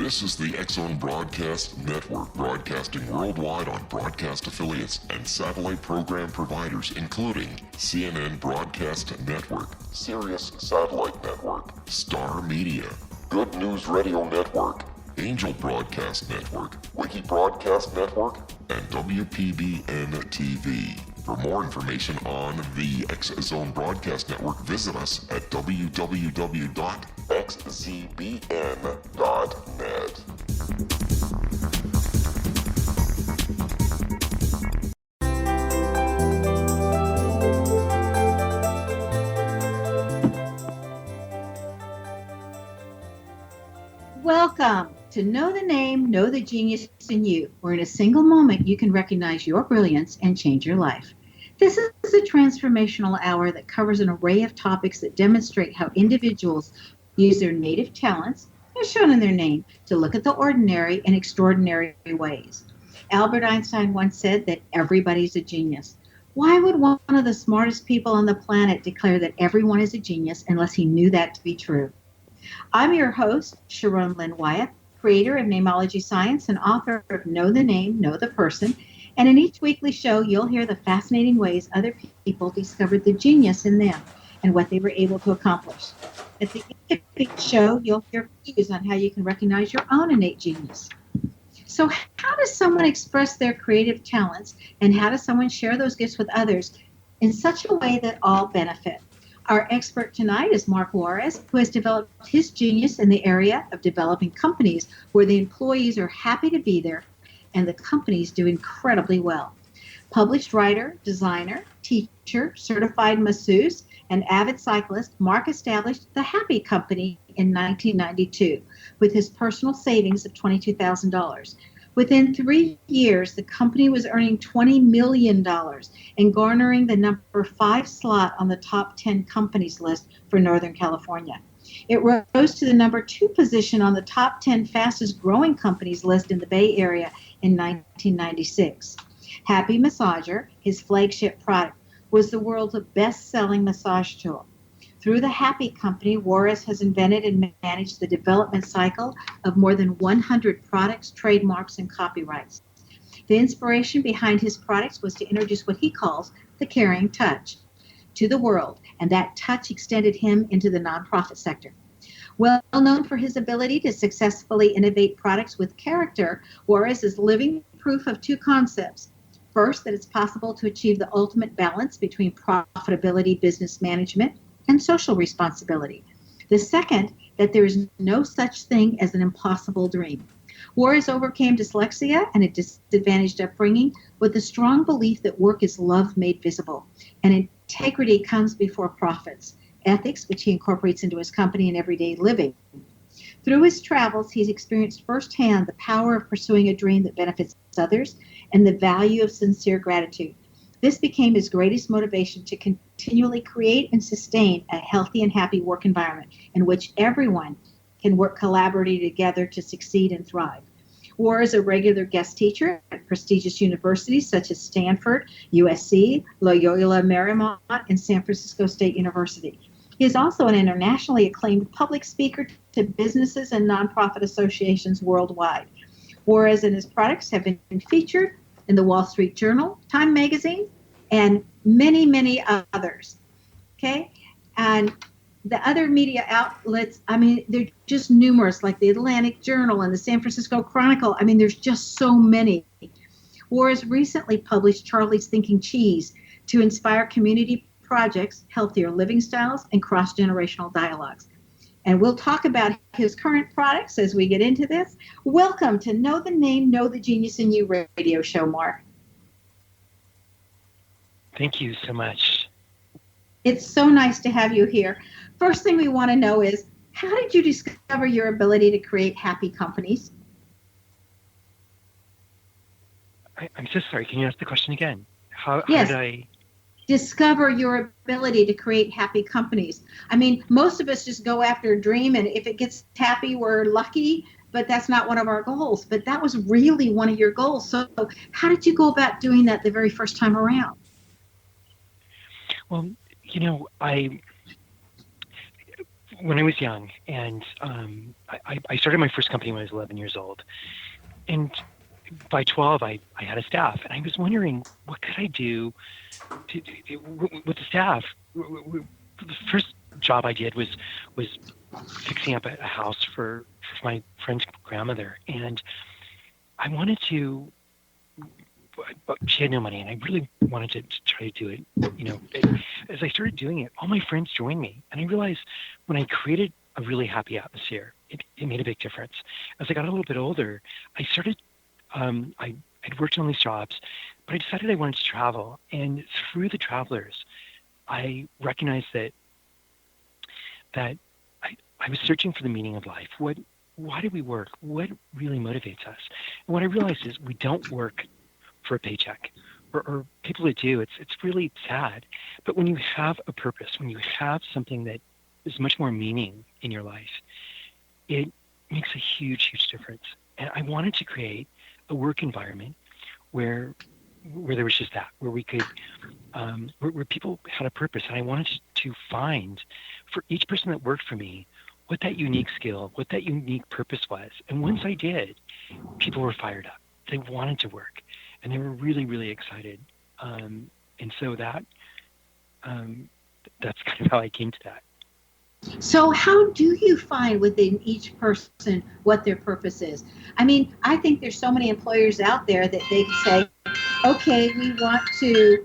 This is the X-Zone Broadcast Network, broadcasting worldwide on broadcast affiliates and satellite program providers, including CNN Broadcast Network, Sirius Satellite Network, Star Media, Good News Radio Network, Angel Broadcast Network, Wiki Broadcast Network, and WPBN TV. For more information on the X-Zone Broadcast Network, visit us at www.xzbn.net. Welcome to Know the Name, Know the Genius in You, where in a single moment you can recognize your brilliance and change your life. This is a transformational hour that covers an array of topics that demonstrate how individuals use their native talents, as shown in their name, to look at the ordinary in extraordinary ways. Albert Einstein once said that everybody's a genius. Why would one of the smartest people on the planet declare that everyone is a genius unless he knew that to be true? I'm your host, Sharon Lynn Wyatt, creator of Namology Science and author of Know the Name, Know the Person. And in each weekly show, you'll hear the fascinating ways other people discovered the genius in them and what they were able to accomplish. At the end of each show, you'll hear clues on how you can recognize your own innate genius. So how does someone express their creative talents, and how does someone share those gifts with others in such a way that all benefit? Our expert tonight is Mark Juarez, who has developed his genius in the area of developing companies where the employees are happy to be there and the companies do incredibly well. Published writer, designer, teacher, certified masseuse, and avid cyclist, Mark established the Happy Company in 1992 with his personal savings of $22,000. Within 3 years, the company was earning $20 million and garnering the number 5 slot on the top 10 companies list for Northern California. It rose to the number 2 position on the top 10 fastest growing companies list in the Bay Area in 1996. Happy Massager, his flagship product, was the world's best-selling massage tool. Through the Happy Company, Juarez has invented and managed the development cycle of more than 100 products, trademarks, and copyrights. The inspiration behind his products was to introduce what he calls the caring touch to the world, and that touch extended him into the nonprofit sector. Well known for his ability to successfully innovate products with character, Juarez is living proof of 2 concepts. First, that it's possible to achieve the ultimate balance between profitability, business management, and social responsibility. The second, that there is no such thing as an impossible dream. Juarez overcame dyslexia and a disadvantaged upbringing with a strong belief that work is love made visible, and integrity comes before profits, ethics, which he incorporates into his company and everyday living. Through his travels, he's experienced firsthand the power of pursuing a dream that benefits others and the value of sincere gratitude. This became his greatest motivation to continually create and sustain a healthy and happy work environment in which everyone can work collaboratively together to succeed and thrive. Juarez is a regular guest teacher at prestigious universities such as Stanford, USC, Loyola Marymount, and San Francisco State University. He is also an internationally acclaimed public speaker to businesses and nonprofit associations worldwide. Juarez and his products have been featured in the Wall Street Journal, Time Magazine, and many, many others. Okay? And the other media outlets, I mean, they're just numerous, like the Atlantic Journal and the San Francisco Chronicle. I mean, there's just so many. Juarez recently published Charlie's Thinking Cheese to inspire community projects, healthier living styles, and cross-generational dialogues. And we'll talk about his current products as we get into this. Welcome to Know the Name, Know the Genius in You radio show, Mark. Thank you so much. It's so nice to have you here. First thing we want to know is, how did you discover your ability to create happy companies? I'm so sorry. Can you ask the question again? How Yes. did I Discover your ability to create happy companies? I mean, most of us just go after a dream, and if it gets happy, we're lucky, but that's not one of our goals. But that was really one of your goals. So how did you go about doing that the very first time around? Well, when I was young, and I started my first company when I was 11 years old. And by 12, I had a staff, and I was wondering what could I do with the staff. The first job I did was fixing up a house for my friend's grandmother, and I wanted to, but she had no money, and I really wanted to try to do it. As I started doing it, all my friends joined me, and I realized when I created a really happy atmosphere, it made a big difference. As I got a little bit older, I started. I'd worked on these jobs, but I decided I wanted to travel, and through the travelers, I recognized that I was searching for the meaning of life. Why do we work? What really motivates us? And what I realized is we don't work for a paycheck, or people that do. It's really sad. But when you have a purpose, when you have something that is much more meaning in your life, it makes a huge, huge difference. And I wanted to create a work environment where there was just that, where we could, where people had a purpose. And I wanted to find for each person that worked for me what that unique skill, what that unique purpose was. And once I did, people were fired up. They wanted to work, and they were really, really excited. And so that's kind of how I came to that. So how do you find within each person what their purpose is? I mean, I think there's so many employers out there that they say, okay, we want to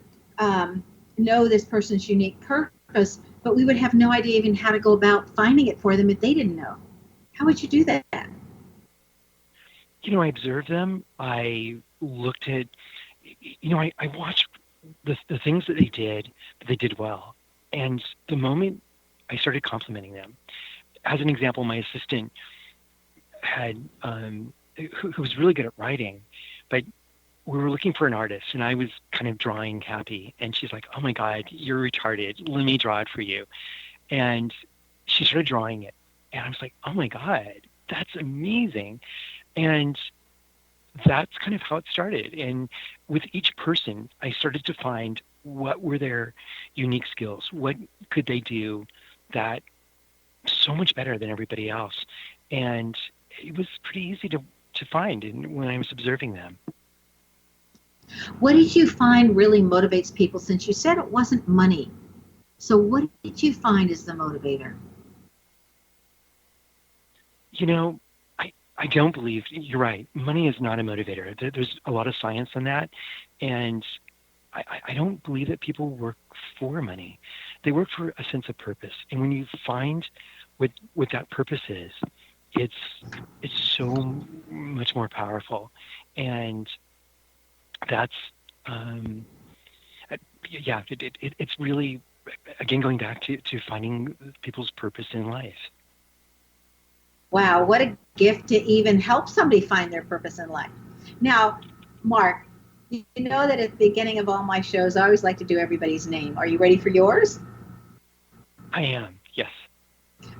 know this person's unique purpose, but we would have no idea even how to go about finding it for them if they didn't know. How would you do that? I observed them. I looked at, I watched the things that they did well. And the moment I started complimenting them, as an example, my assistant had, who was really good at writing, but we were looking for an artist, and I was kind of drawing happy. And she's like, "Oh my God, you're retarded. Let me draw it for you." And she started drawing it. And I was like, "Oh my God, that's amazing." And that's kind of how it started. And with each person, I started to find what were their unique skills. What could they do that so much better than everybody else? And it was pretty easy to find when I was observing them. What did you find really motivates people, since you said it wasn't money? So what did you find is the motivator? I don't believe, you're right, money is not a motivator. There's a lot of science on that. And I don't believe that people work for money. They work for a sense of purpose. And when you find what that purpose is, it's so much more powerful. And that's, it's really, again, going back to finding people's purpose in life. Wow, what a gift to even help somebody find their purpose in life. Now, Mark, you know that at the beginning of all my shows, I always like to do everybody's name. Are you ready for yours? I am, yes.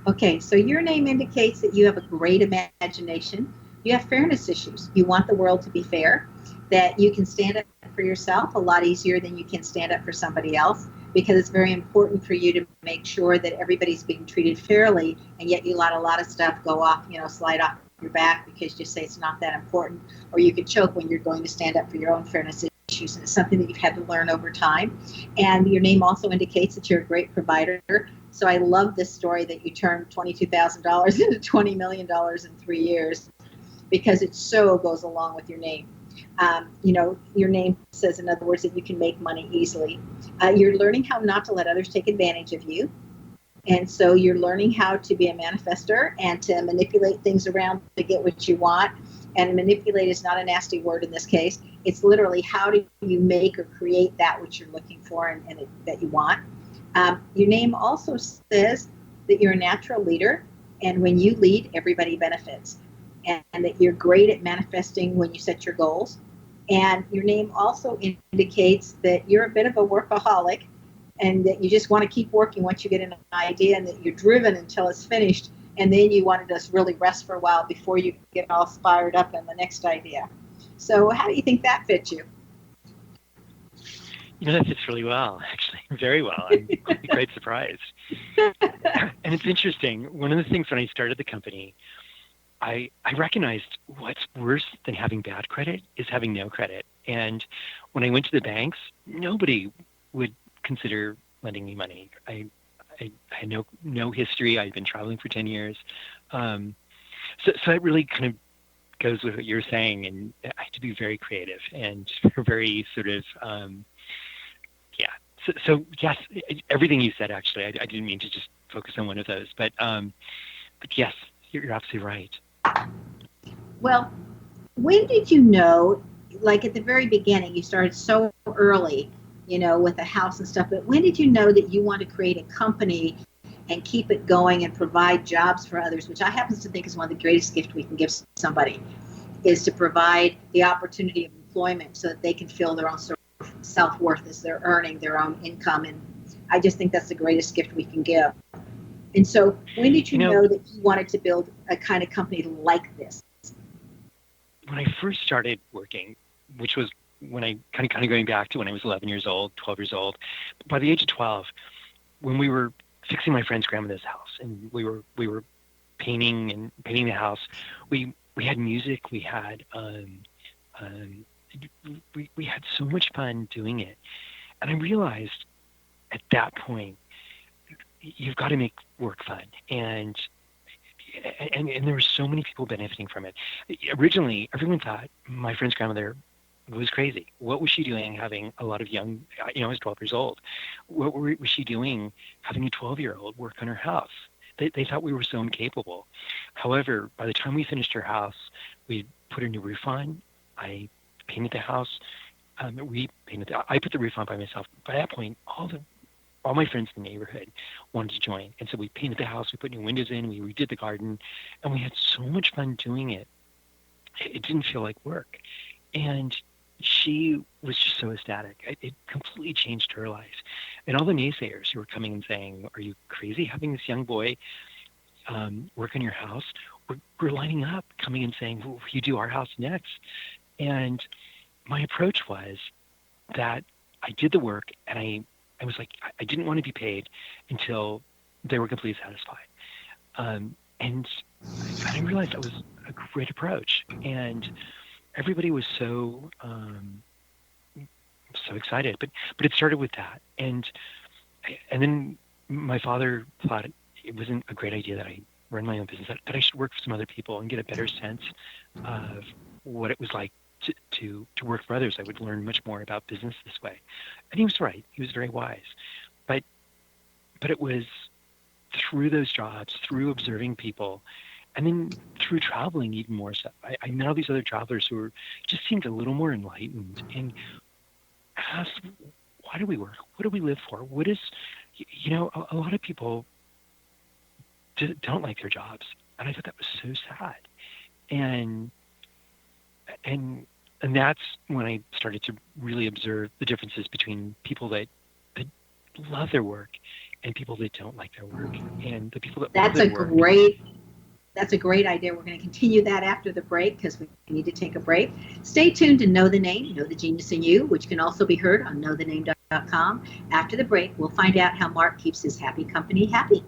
Okay, so your name indicates that you have a great imagination. You have fairness issues. You want the world to be fair, that you can stand up for yourself a lot easier than you can stand up for somebody else, because it's very important for you to make sure that everybody's being treated fairly, and yet you let a lot of stuff go off, slide off your back because you say it's not that important, or you could choke when you're going to stand up for your own fairness issues, and it's something that you've had to learn over time. And your name also indicates that you're a great provider. So I love this story that you turned $22,000 into $20 million in 3 years, because it so goes along with your name. Your name says, in other words, that you can make money easily. You're learning how not to let others take advantage of you. And so you're learning how to be a manifester and to manipulate things around to get what you want. And manipulate is not a nasty word in this case. It's literally, how do you make or create that which you're looking for and that you want. Your name also says that you're a natural leader. And when you lead, everybody benefits. And that you're great at manifesting when you set your goals. And your name also indicates that you're a bit of a workaholic, and that you just want to keep working once you get an idea, and that you're driven until it's finished, and then you want to just really rest for a while before you get all fired up on the next idea. So how do you think that fits you? That fits really well, actually, very well. I'm quite surprised. And it's interesting. One of the things when I started the company, I recognized what's worse than having bad credit is having no credit. And when I went to the banks, nobody would consider lending me money. I had no history. I'd been traveling for 10 years. Um, so it really kind of goes with what you're saying. And I had to be very creative and very sort of, yeah. So yes, everything you said, actually, I didn't mean to just focus on one of those, but yes, you're absolutely right. Well, when did you know, like at the very beginning, you started so early, with the house and stuff, but when did you know that you want to create a company and keep it going and provide jobs for others, which I happen to think is one of the greatest gifts we can give somebody, is to provide the opportunity of employment so that they can feel their own sort of self-worth as they're earning their own income. And I just think that's the greatest gift we can give. And so when did you know that you wanted to build a kind of company like this? When I first started working, which was when I kind of going back to when I was 11 years old, 12 years old, by the age of 12, when we were fixing my friend's grandmother's house and we were painting the house, we had music, we had we had so much fun doing it. And I realized at that point, you've got to make work fun. And there were so many people benefiting from it. Originally, everyone thought my friend's grandmother was crazy. What was she doing having a lot of young, I was 12 years old. What was she doing having a 12-year-old work on her house? They thought we were so incapable. However, by the time we finished her house, we put a new roof on. I painted the house. I put the roof on by myself. By that point, all my friends in the neighborhood wanted to join. And so we painted the house, we put new windows in, we redid the garden, and we had so much fun doing it. It didn't feel like work. And she was just so ecstatic. It completely changed her life. And all the naysayers who were coming and saying, are you crazy having this young boy work on your house? We're lining up, coming and saying, will you do our house next? And my approach was that I did the work, and I was like, I didn't want to be paid until they were completely satisfied. And I realized that was a great approach. And everybody was so excited. But it started with that. And then my father thought it wasn't a great idea that I run my own business, that I should work for some other people and get a better sense of what it was like to work for others. I would learn much more about business this way. And he was right. He was very wise. But it was through those jobs, through observing people, and then through traveling even more so. I met all these other travelers who just seemed a little more enlightened and asked, why do we work? What do we live for? What is, a lot of people don't like their jobs. And I thought that was so sad. And that's when I started to really observe the differences between people that love their work and people that don't like their work. And the people that That's love a their work. That's a great idea. We're going to continue that after the break because we need to take a break. Stay tuned to Know the Name, Know the Genius in You, which can also be heard on knowthename.com. After the break, we'll find out how Mark keeps his happy company happy.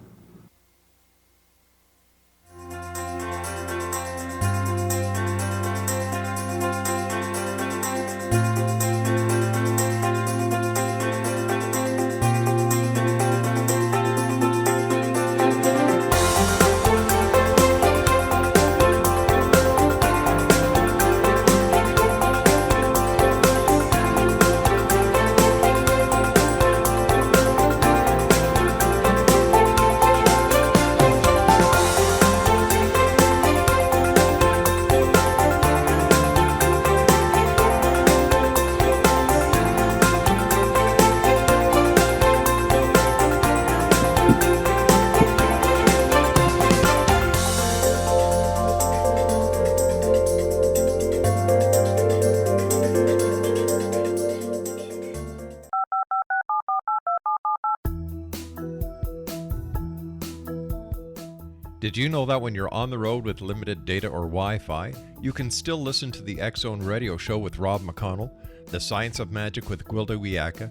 Did you know that when you're on the road with limited data or Wi-Fi, you can still listen to the X Zone Radio Show with Rob McConnell? The Science of Magic with Gwilda Wiyaka,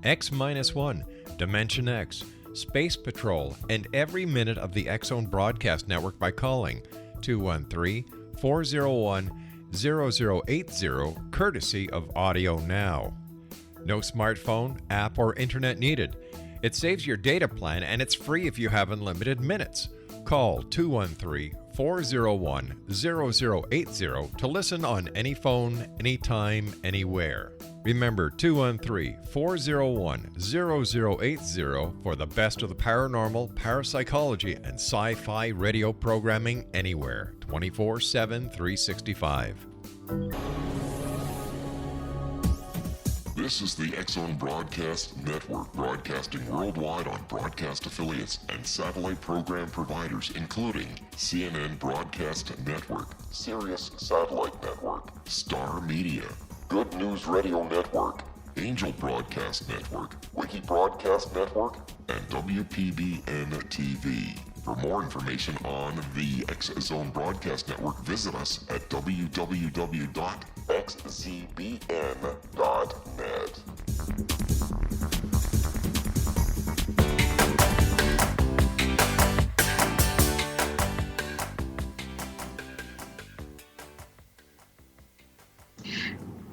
X-1, Dimension X, Space Patrol, and every minute of the X-Zone Broadcast Network by calling 213-401-0080, courtesy of Audio Now. No smartphone, app, or internet needed. It saves your data plan and it's free if you have unlimited minutes. Call 213-401-0080 to listen on any phone, anytime, anywhere. Remember 213-401-0080 for the best of the paranormal, parapsychology, and sci-fi radio programming anywhere, 24/7, 365. This is the X-Zone Broadcast Network, broadcasting worldwide on broadcast affiliates and satellite program providers, including CNN Broadcast Network, Sirius Satellite Network, Star Media, Good News Radio Network, Angel Broadcast Network, Wiki Broadcast Network, and WPBN TV. For more information on the X-Zone Broadcast Network, visit us at www.xzbn.net.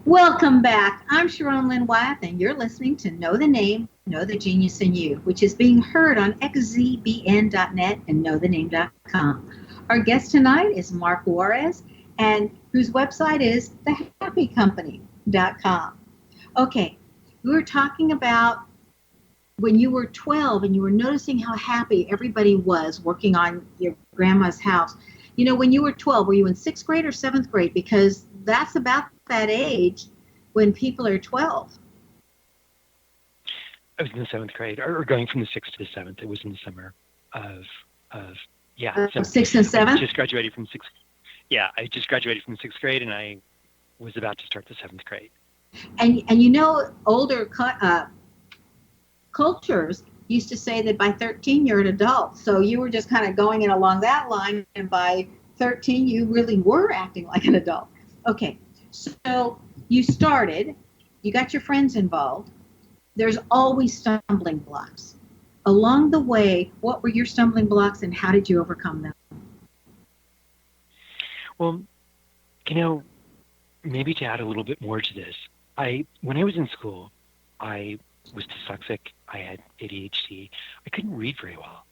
Welcome back. I'm Sharon Lynn Wyeth, and you're listening to Know the Name, Know the Genius in You, which is being heard on xzbn.net and knowthename.com. Our guest tonight is Mark Juarez, and whose website is thehappycompany.com. Okay, we were talking about when you were 12 and you were noticing how happy everybody was working on your grandma's house. You know, when you were 12, were you in 6th grade or 7th grade? Because that's about that age when people are 12. I was in the 7th grade, or going from the 6th to the 7th. It was in the summer of 6th and 7th? I just graduated from 6th. Yeah, I just graduated from 6th grade, and I was about to start the 7th grade. And you know, older cultures used to say that by 13 you're an adult. So you were just kind of going in along that line, and by 13 you really were acting like an adult. Okay, so you started, you got your friends involved. There's always stumbling blocks. Along the way, what were your stumbling blocks and how did you overcome them? Well, you know, maybe to add a little bit more to this, when I was in school, I was dyslexic. I had ADHD. I couldn't read very well.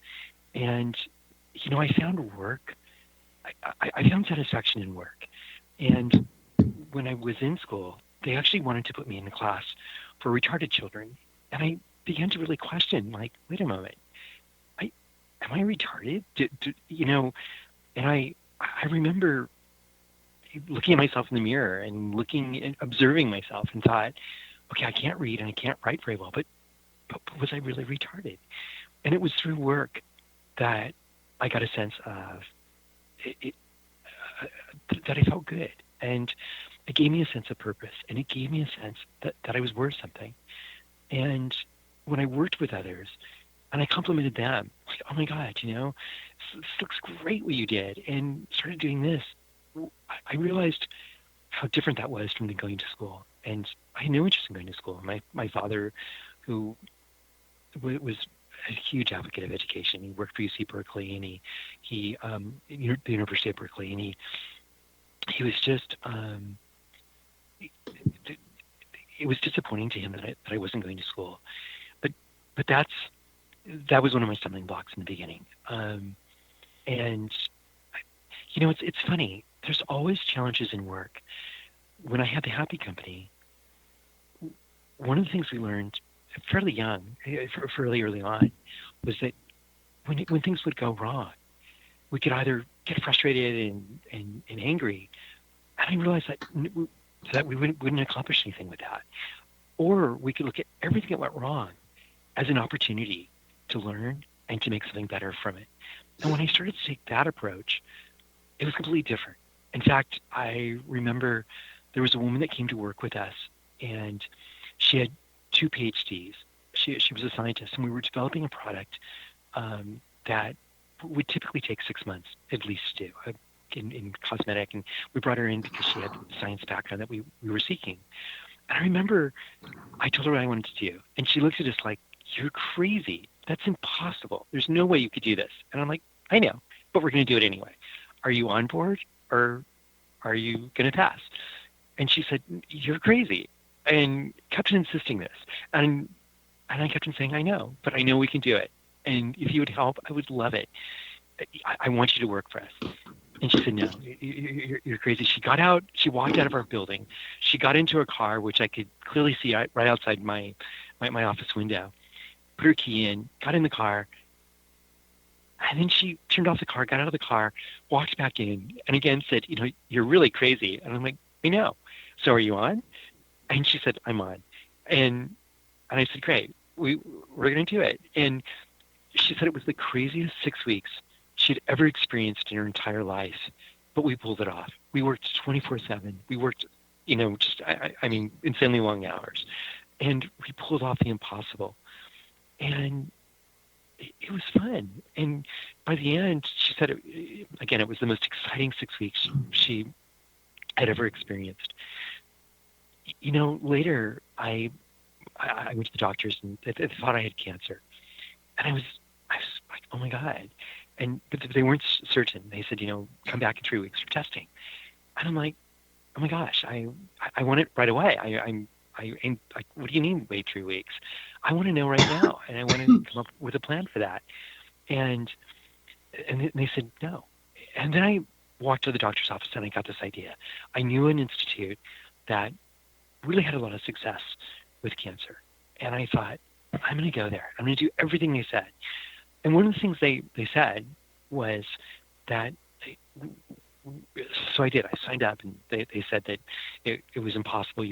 And, you know, I found work. I found satisfaction in work. And when I was in school, they actually wanted to put me in a class for retarded children. And I began to really question, like, wait a moment, am I retarded? You know, and I remember looking at myself in the mirror and looking and observing myself and thought, okay, I can't read and I can't write very well, but was I really retarded? And it was through work that I got a sense of that I felt good. And it gave me a sense of purpose, and it gave me a sense that I was worth something. And when I worked with others, and I complimented them, like, oh my God, you know, this looks great what you did, and started doing this, I realized how different that was from going to school. And I had no interest in going to school. My father, who was a huge advocate of education, he worked for UC Berkeley, and the University of Berkeley, and he was just, it was disappointing to him that I wasn't going to school. But that was one of my stumbling blocks in the beginning. And, you know, it's funny. There's always challenges in work. When I had the Happy Company, one of the things we learned fairly young, fairly early on, was that when things would go wrong, we could either get frustrated and angry, and I realized that we wouldn't accomplish anything with that. Or we could look at everything that went wrong as an opportunity to learn and to make something better from it. And when I started to take that approach, it was completely different. In fact, I remember there was a woman that came to work with us, and she had 2 PhDs. She was a scientist, and we were developing a product that would typically take 6 months at least to do in cosmetic. And we brought her in because she had the science background that we were seeking. And I remember I told her what I wanted to do, and she looked at us like, "You're crazy. That's impossible. There's no way you could do this." And I'm like, "I know, but we're going to do it anyway. Are you on board, or are you going to pass?" And she said, "You're crazy," and kept insisting this. And I kept on saying, "I know, but I know we can do it. And if you would help, I would love it. I want you to work for us." And she said, "No, you're crazy." She got out. She walked out of our building. She got into her car, which I could clearly see right outside my office window. Put her key in, got in the car, and then she turned off the car, got out of the car, walked back in, and again said, "You're really crazy." And I'm like, "I know. So are you on?" And she said, "I'm on." And I said, "Great. We're going to do it." And she said it was the craziest 6 weeks she'd ever experienced in her entire life, but we pulled it off. We worked 24/7. We worked, just, I mean, insanely long hours. And we pulled off the impossible. And it was fun. And by the end, she said, again, it was the most exciting 6 weeks she had ever experienced. Later, I went to the doctors and they thought I had cancer. And I was like, "Oh my God." But they weren't certain. They said, "Come back in 3 weeks for testing." And I'm like, "Oh my gosh, I want it right away. I'm like, what do you mean wait 3 weeks? I want to know right now, and I want to come up with a plan for that." And they said no. And then I walked to the doctor's office and I got this idea. I knew an institute that really had a lot of success with cancer, and I thought, I'm going to go there. I'm going to do everything they said. And one of the things they said was that so I did. I signed up, and they said that it was impossible.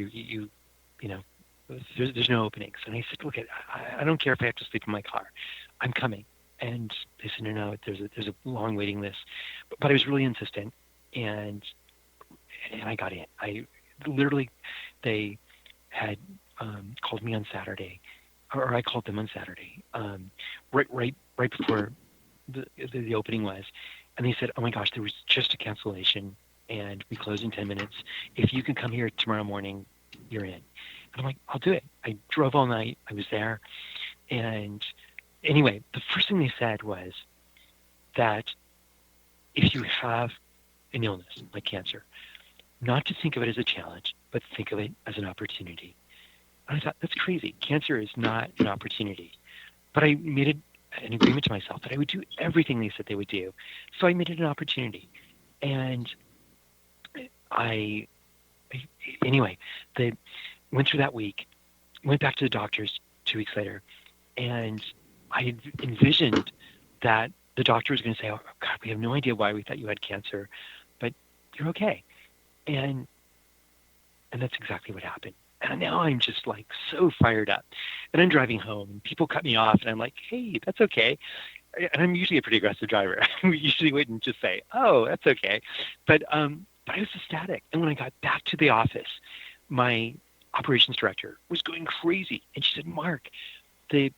There's no openings. And I said, "Look, I don't care if I have to sleep in my car. I'm coming." And they said, "No, there's a long waiting list." But I was really insistent, and I got in. I literally, they had called me on Saturday, or I called them on Saturday, right before the opening was, and they said, "Oh my gosh, there was just a cancellation, and we close in 10 minutes. If you can come here tomorrow morning, you're in." And I'm like, "I'll do it." I drove all night. I was there, and anyway, the first thing they said was that if you have an illness like cancer, not to think of it as a challenge, but think of it as an opportunity. And I thought, that's crazy. Cancer is not an opportunity. But I made an agreement to myself that I would do everything they said they would do. So I made it an opportunity. And anyway, they went through that week, went back to the doctors 2 weeks later, and I envisioned that the doctor was going to say, "Oh God, we have no idea why we thought you had cancer, but you're okay." And that's exactly what happened. And now I'm just like so fired up. And I'm driving home and people cut me off and I'm like, "Hey, that's okay." And I'm usually a pretty aggressive driver. We usually wouldn't just say, "Oh, that's okay." But I was ecstatic. And when I got back to the office, my operations director was going crazy. And she said, "Mark, our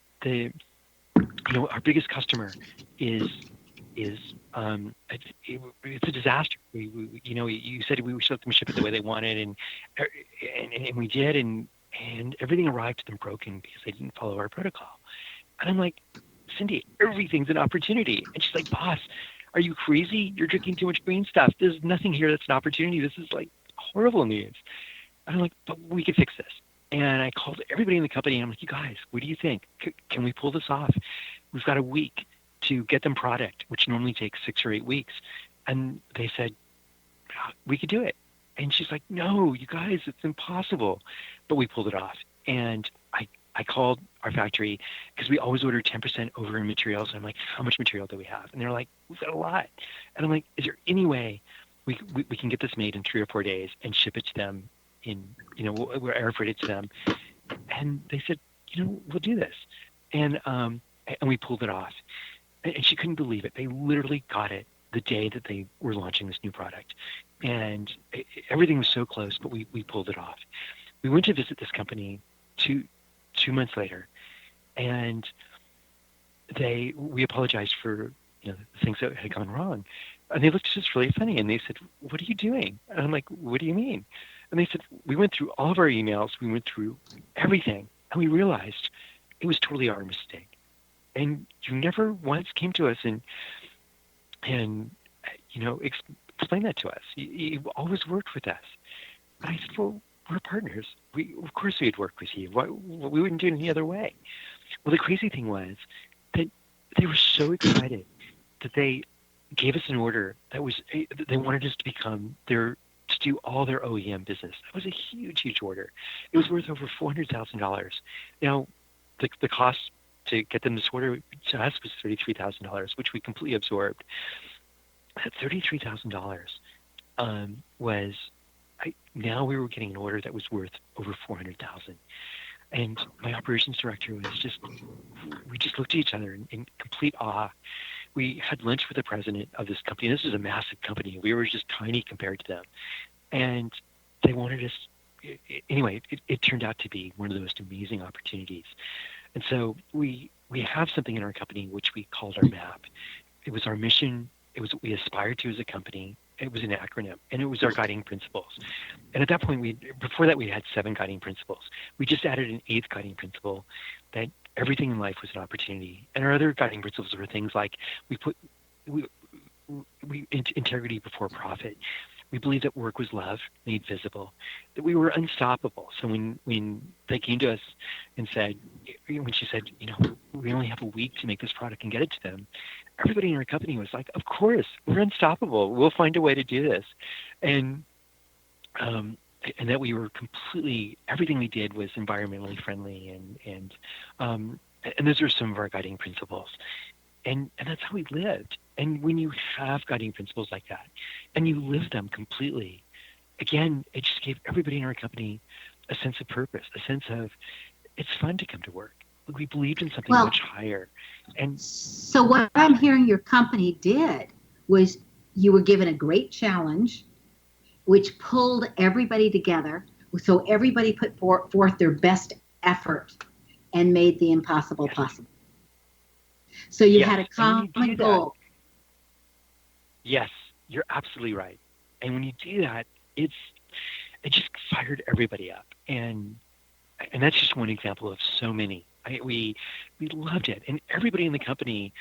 biggest customer is it's a disaster. You said we should let them ship it the way they wanted, and we did, and everything arrived to them broken because they didn't follow our protocol." And I'm like, "Cindy, everything's an opportunity." And she's like, "Boss, are you crazy? You're drinking too much green stuff. There's nothing here that's an opportunity. This is like horrible news." And I'm like, "But we could fix this." And I called everybody in the company, and I'm like, "You guys, what do you think? Can we pull this off? We've got a week to get them product, which normally takes 6 or 8 weeks." And they said, "We could do it." And she's like, "No, you guys, it's impossible." But we pulled it off. And I called our factory because we always order 10% over in materials. And I'm like, "How much material do we have?" And they're like, "We've got a lot." And I'm like, "Is there any way we can get this made in 3 or 4 days and ship it to them we'll air freight it to them?" And they said, "We'll do this." And we pulled it off. And she couldn't believe it. They literally got it the day that they were launching this new product. And everything was so close, but we pulled it off. We went to visit this company two months later, and we apologized for the things that had gone wrong. And they looked at us really funny, and they said, "What are you doing?" And I'm like, "What do you mean?" And they said, we went through all of our emails, we went through everything, and we realized it was totally our mistake. And you never once came to us and explained that to us. You always worked with us. And I said, well, we're partners. Of course we'd work with you. We wouldn't do it any other way. Well, the crazy thing was that they were so excited that they gave us an order that was, they wanted us to become to do all their OEM business. That was a huge, huge order. It was worth over $400,000. Now, the cost to get them this order to us was $33,000, which we completely absorbed. That $33,000 was, now we were getting an order that was worth over $400,000. And my operations director we just looked at each other in complete awe. We had lunch with the president of this company. This is a massive company. We were just tiny compared to them. And they wanted us, anyway, it turned out to be one of the most amazing opportunities. And so we have something in our company which we called our MAP. It was our mission. It was what we aspired to as a company. It was an acronym, and it was our guiding principles. And at that point, before that, we had 7 guiding principles. We just added an 8th guiding principle, that everything in life was an opportunity. And our other guiding principles were things like integrity before profit. We believed that work was love made visible, that we were unstoppable. So when they came to us and said, when she said, we only have a week to make this product and get it to them, everybody in our company was like, of course, we're unstoppable. We'll find a way to do this. And that we were everything we did was environmentally friendly, and those are some of our guiding principles. And that's how we lived. And when you have guiding principles like that and you live them completely, again, it just gave everybody in our company a sense of purpose, a sense of it's fun to come to work. We believed in something much higher. And so what I'm hearing your company did was you were given a great challenge, which pulled everybody together. So everybody put forth their best effort and made the impossible possible. So you had a common goal. Yes, you're absolutely right. And when you do that, it just fired everybody up. And that's just one example of so many. We loved it. And everybody in the company,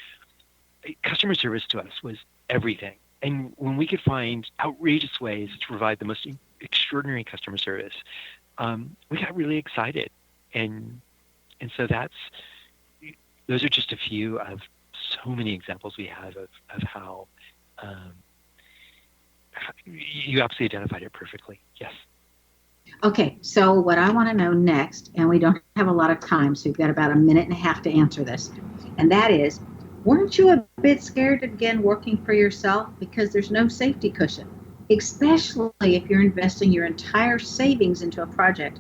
customer service to us was everything. And when we could find outrageous ways to provide the most extraordinary customer service, we got really excited. And so those are just a few of so many examples we have of how you absolutely identified it perfectly. Yes. Okay, so what I want to know next, and we don't have a lot of time, so we've got about 1.5 minutes to answer this, and that is, weren't you a bit scared to begin working for yourself because there's no safety cushion, especially if you're investing your entire savings into a project?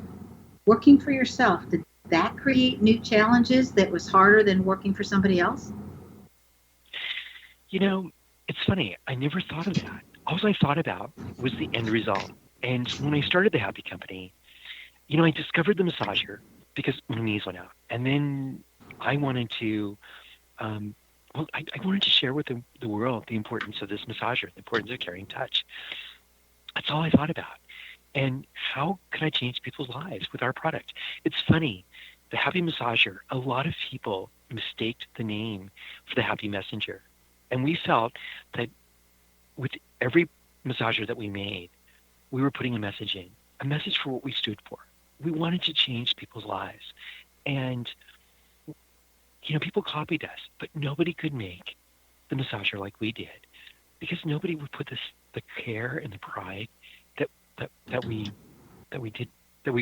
Working for yourself, did that create new challenges that was harder than working for somebody else? It's funny. I never thought of that. All I thought about was the end result. And when I started the Happy Company, I discovered the massager because my knees went out. And then I wanted to, I wanted to share with the world the importance of this massager, the importance of carrying touch. That's all I thought about. And how can I change people's lives with our product? It's funny. The Happy Massager, a lot of people mistaked the name for the Happy Messenger. And we felt that with every massager that we made, we were putting a message in, a message for what we stood for. We wanted to change people's lives. And, people copied us, but nobody could make the massager like we did because nobody would put the care and the pride that we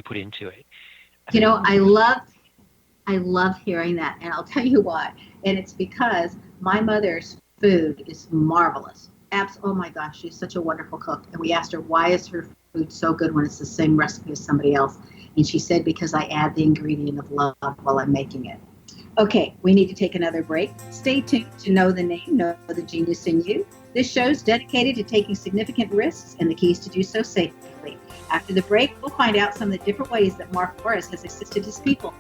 put into it. I love hearing that, and I'll tell you why. And it's because my mother's food is marvelous. Oh my gosh, she's such a wonderful cook. And we asked her, why is her food so good when it's the same recipe as somebody else? And she said, because I add the ingredient of love while I'm making it. Okay, we need to take another break. Stay tuned to Know the Name, Know the Genius in You. This show's dedicated to taking significant risks and the keys to do so safely. After the break, we'll find out some of the different ways that Mark Juarez has assisted his people.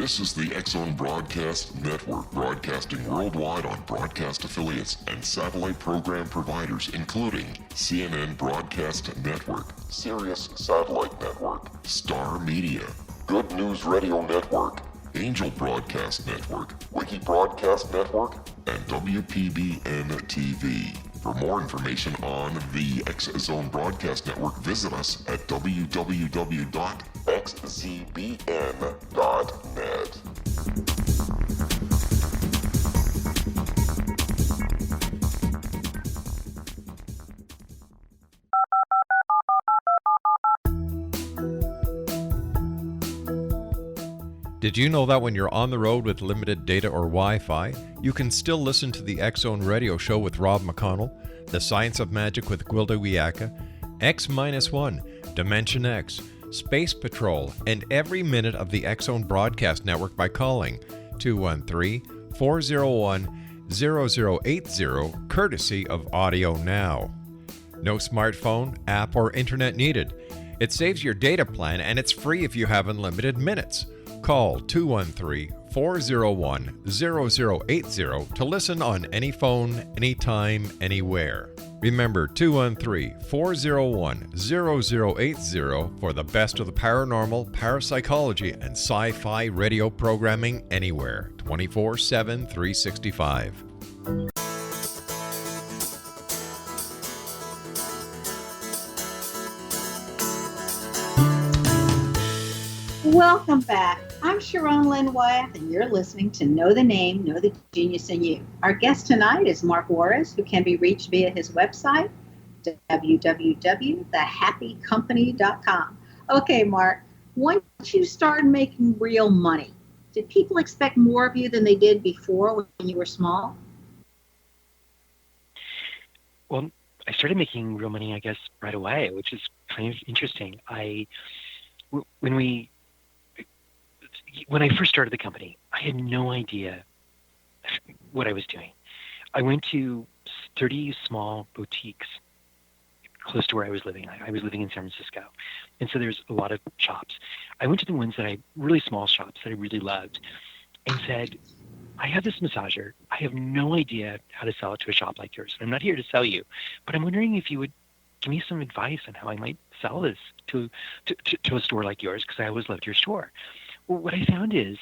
This is the X-Zone Broadcast Network, broadcasting worldwide on broadcast affiliates and satellite program providers, including CNN Broadcast Network, Sirius Satellite Network, Star Media, Good News Radio Network, Angel Broadcast Network, Wiki Broadcast Network, and WPBN TV. For more information on the X-Zone Broadcast Network, visit us at www.xzbn.net. Did you know that when you're on the road with limited data or Wi-Fi, you can still listen to the X-Zone Radio Show with Rob McConnell, The Science of Magic with Gwilda Wiyaka, X-1, Dimension X, Space Patrol, and every minute of the X-Zone Broadcast Network by calling 213-401-0080, courtesy of Audio Now. No smartphone, app, or internet needed. It saves your data plan and it's free if you have unlimited minutes. Call 213-401-0080 to listen on any phone, anytime, anywhere. Remember 213-401-0080 for the best of the paranormal, parapsychology, and sci-fi radio programming anywhere, 24/7, 365. Welcome back. I'm Sharon Lynn Wyeth, and you're listening to Know the Name, Know the Genius in You. Our guest tonight is Mark Juarez, who can be reached via his website, www.thehappycompany.com. Okay, Mark, once you started making real money, did people expect more of you than they did before when you were small? Well, I started making real money, I guess, right away, which is kind of interesting. When I first started the company, I had no idea what I was doing. I went to 30 small boutiques close to where I was living. I was living in San Francisco. And so there's a lot of shops. I went to the ones really small shops that I really loved, and said, I have this massager. I have no idea how to sell it to a shop like yours. I'm not here to sell you, but I'm wondering if you would give me some advice on how I might sell this to a store like yours, because I always loved your store. Well, what I found is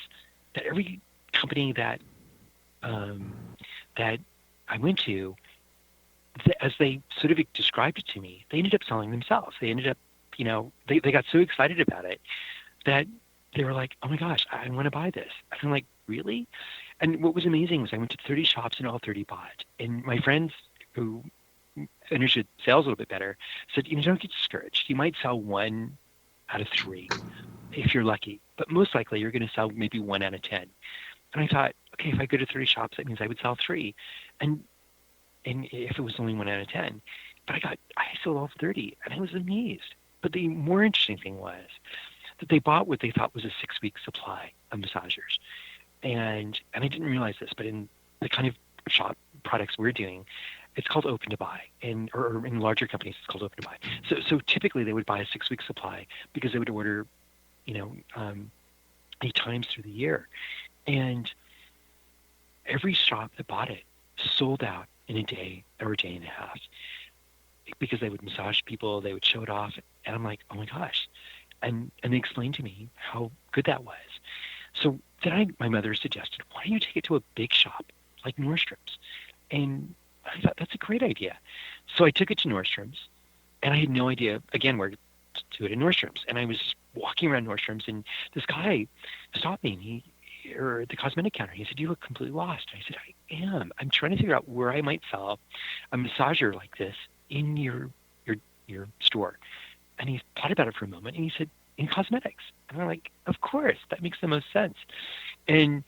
that every company that I went to, as they sort of described it to me, they ended up selling themselves. They ended up, they got so excited about it that they were like, oh my gosh, I want to buy this. I'm like, really? And what was amazing was I went to 30 shops and all 30 bought. And my friends who understood sales a little bit better said, don't get discouraged. You might sell 1 out of 3 if you're lucky, but most likely you're going to sell maybe 1 out of 10. And I thought, okay, if I go to 30 shops, that means I would sell 3. And if it was only 1 out of 10, but I sold all 30, and I was amazed. But the more interesting thing was that they bought what they thought was a 6-week supply of massagers. And I didn't realize this, but in the kind of shop products we're doing, it's called open to buy, or in larger companies, it's called open to buy. So typically they would buy a 6-week supply because they would order, 8 times through the year. And every shop that bought it sold out in a day or a day and a half, because they would massage people, they would show it off. And I'm like, oh my gosh. And they explained to me how good that was. So then my mother suggested, why don't you take it to a big shop like Nordstrom's? And I thought, that's a great idea. So I took it to Nordstrom's, and I had no idea, again, where to do it in Nordstrom's. And I was walking around Nordstrom's, and this guy stopped me, or at the cosmetic counter. He said, you look completely lost. And I said, I am. I'm trying to figure out where I might sell a massager like this in your store. And he thought about it for a moment, and he said, in cosmetics. And I'm like, of course, that makes the most sense. And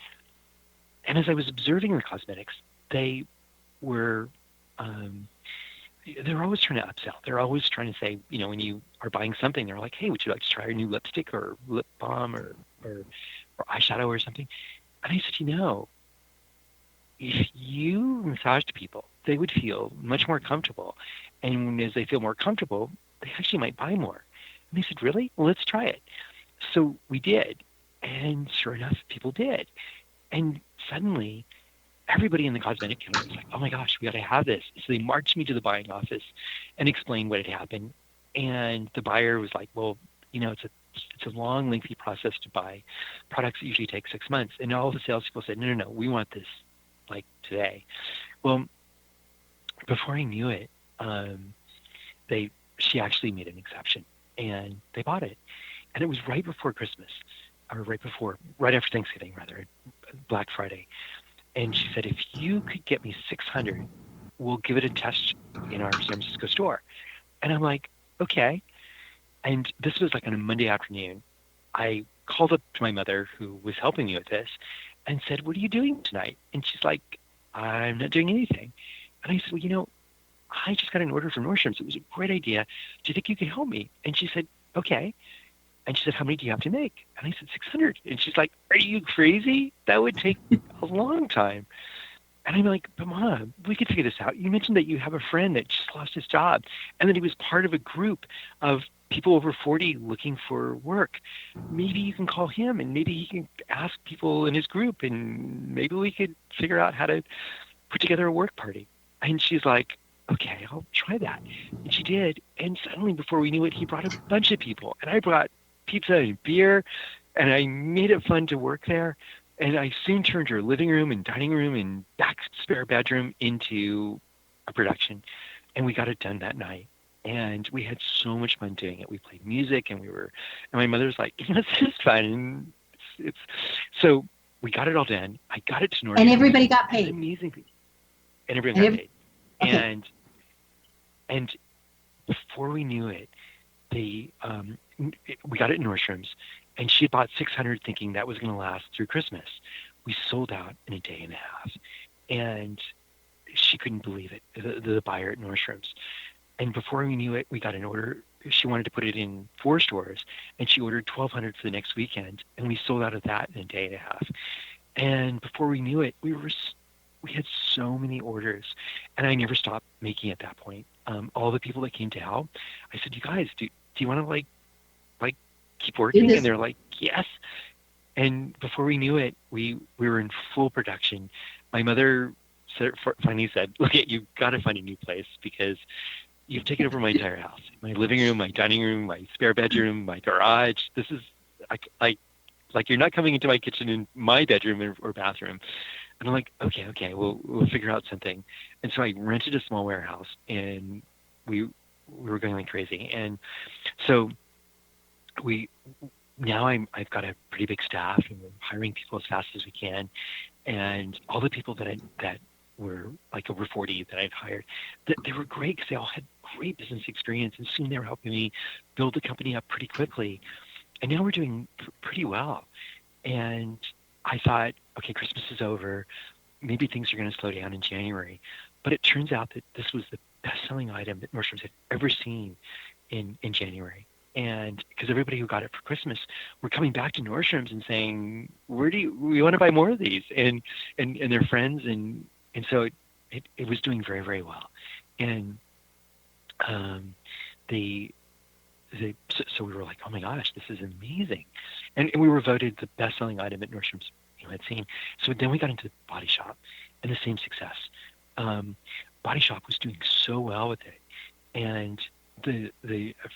as I was observing the cosmetics, they were they're always trying to upsell. They're always trying to say, when you are buying something, they're like, hey, would you like to try our new lipstick or lip balm or eyeshadow or something? And I said, if you massaged people, they would feel much more comfortable. And as they feel more comfortable, they actually might buy more. And they said, really? Well, let's try it. So we did. And sure enough, people did. And suddenly, everybody in the cosmetic counter was like, oh my gosh, we got to have this. So they marched me to the buying office and explained what had happened. And the buyer was like, well, it's a long, lengthy process to buy products that usually take 6 months. And all the salespeople said, no, we want this like today. Well, before I knew it, she actually made an exception and they bought it. And it was right before Christmas, or right after Thanksgiving, rather, Black Friday. And she said, if you could get me 600, we'll give it a test in our San Francisco store. And I'm like, okay. And this was like on a Monday afternoon. I called up to my mother, who was helping me with this, and said, what are you doing tonight? And she's like, I'm not doing anything. And I said, well, I just got an order from Nordstrom's. It was a great idea. Do you think you could help me? And she said, okay. And she said, how many do you have to make? And I said, 600. And she's like, are you crazy? That would take a long time. And I'm like, but Mom, we could figure this out. You mentioned that you have a friend that just lost his job and that he was part of a group of people over 40 looking for work. Maybe you can call him and maybe he can ask people in his group and maybe we could figure out how to put together a work party. And she's like, okay, I'll try that. And she did. And suddenly, before we knew it, he brought a bunch of people. And I brought pizza and beer, and I made it fun to work there. And I soon turned her living room and dining room and back spare bedroom into a production. And we got it done that night. And we had so much fun doing it. We played music, and my mother's like, this is fun. And it's so we got it all done. I got it to Nordstrom. And everybody got paid. Amazing. And everybody got paid. Okay. And before we knew it, we got it in Nordstrom's, and she had bought 600 thinking that was going to last through Christmas. We sold out in a day and a half, and she couldn't believe it, the buyer at Nordstrom's. And before we knew it, we got an order. She wanted to put it in 4 stores, and she ordered 1,200 for the next weekend, and we sold out of that in a day and a half. And before we knew it, we had so many orders, and I never stopped making at that point. All the people that came to help, I said, you guys, do you want to like keep working? And they're like, yes. And before we knew it, we were in full production. My mother finally said, look, you've got to find a new place because you've taken over my entire house. My living room, my dining room, my spare bedroom, my garage. This is like you're not coming into my kitchen in my bedroom or bathroom. And I'm like, okay, we'll figure out something. And so I rented a small warehouse, and we were going like crazy. And so I've got a pretty big staff, and we're hiring people as fast as we can. And all the people that were like over 40 that I'd hired, they were great because they all had great business experience, and soon they were helping me build the company up pretty quickly. And now we're doing pretty well. And I thought, okay, Christmas is over. Maybe things are going to slow down in January. But it turns out that this was the best-selling item that Nordstrom's had ever seen in January. And because everybody who got it for Christmas were coming back to Nordstrom's and saying, we want to buy more of these? And their friends. And so it was doing very, very well. And so we were like, oh my gosh, this is amazing. And we were voted the best-selling item at Nordstrom's had seen. So then we got into the Body Shop, and the same success. Body Shop was doing so well with it. And the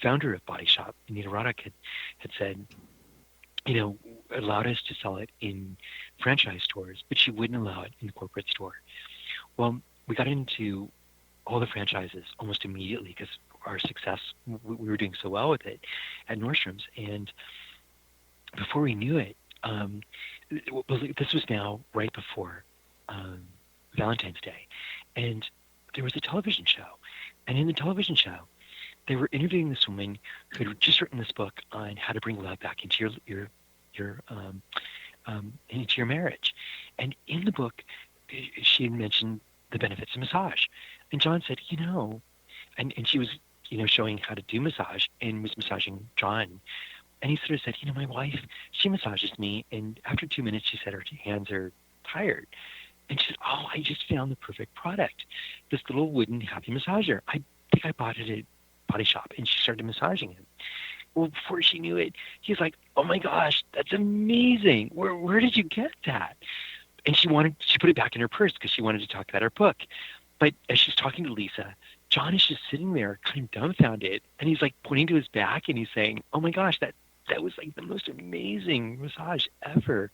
founder of Body Shop, Anita Roddick, had said, allowed us to sell it in franchise stores, but she wouldn't allow it in the corporate store. Well, we got into all the franchises almost immediately because our success, we were doing so well with it at Nordstrom's. And before we knew it, this was now right before Valentine's Day, and there was a television show. And in the television show, they were interviewing this woman who had just written this book on how to bring love back into your marriage. And in the book, she had mentioned the benefits of massage. And John said, and she was, showing how to do massage and was massaging John. And he sort of said, my wife, she massages me, and after 2 minutes, she said her hands are tired. And she said, oh, I just found the perfect product, this little wooden happy massager. I think I bought it at Body Shop. And she started massaging him. Well, before she knew it, he's like, "Oh my gosh, that's amazing! Where did you get that?" And she put it back in her purse because she wanted to talk about her book. But as she's talking to Lisa, John is just sitting there, kind of dumbfounded, and he's like pointing to his back, and he's saying, "Oh my gosh, that was like the most amazing massage ever."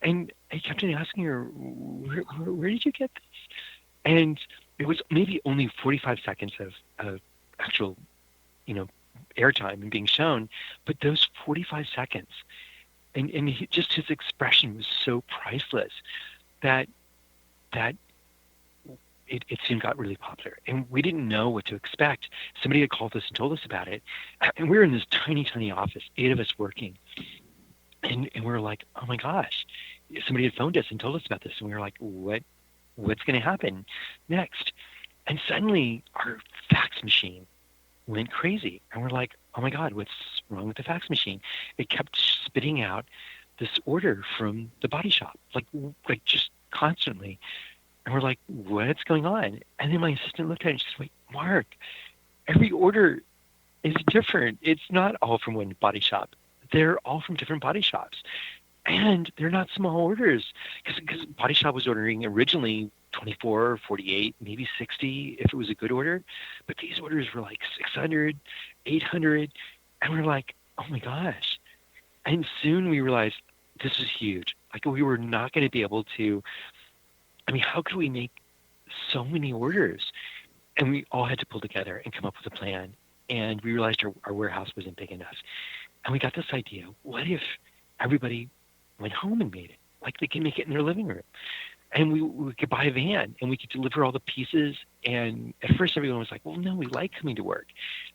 And I kept on asking her, where did you get this? And it was maybe only 45 seconds of actual, airtime and being shown, but those 45 seconds, and just his expression was so priceless that it soon got really popular. And we didn't know what to expect. Somebody had called us and told us about it. And we were in this tiny, tiny office, 8 of us working. And we were like, oh my gosh, somebody had phoned us and told us about this. And we were like, what's going to happen next? And suddenly our fax machine went crazy. And we're like, oh my God, what's wrong with the fax machine? It kept spitting out this order from the body shop, like just constantly. And we're like, what's going on? And then my assistant looked at it and she said, wait, Mark, every order is different. It's not all from one body shop. They're all from different body shops. And they're not small orders. Because Body Shop was ordering originally 24, 48, maybe 60 if it was a good order. But these orders were like 600, 800. And we're like, oh my gosh. And soon we realized this is huge. Like we were not going to be able to, how could we make so many orders? And we all had to pull together and come up with a plan. And we realized our warehouse wasn't big enough. And we got this idea, what if everybody went home and made it? Like they can make it in their living room. And we could buy a van and we could deliver all the pieces. And at first everyone was like, well, no, we like coming to work.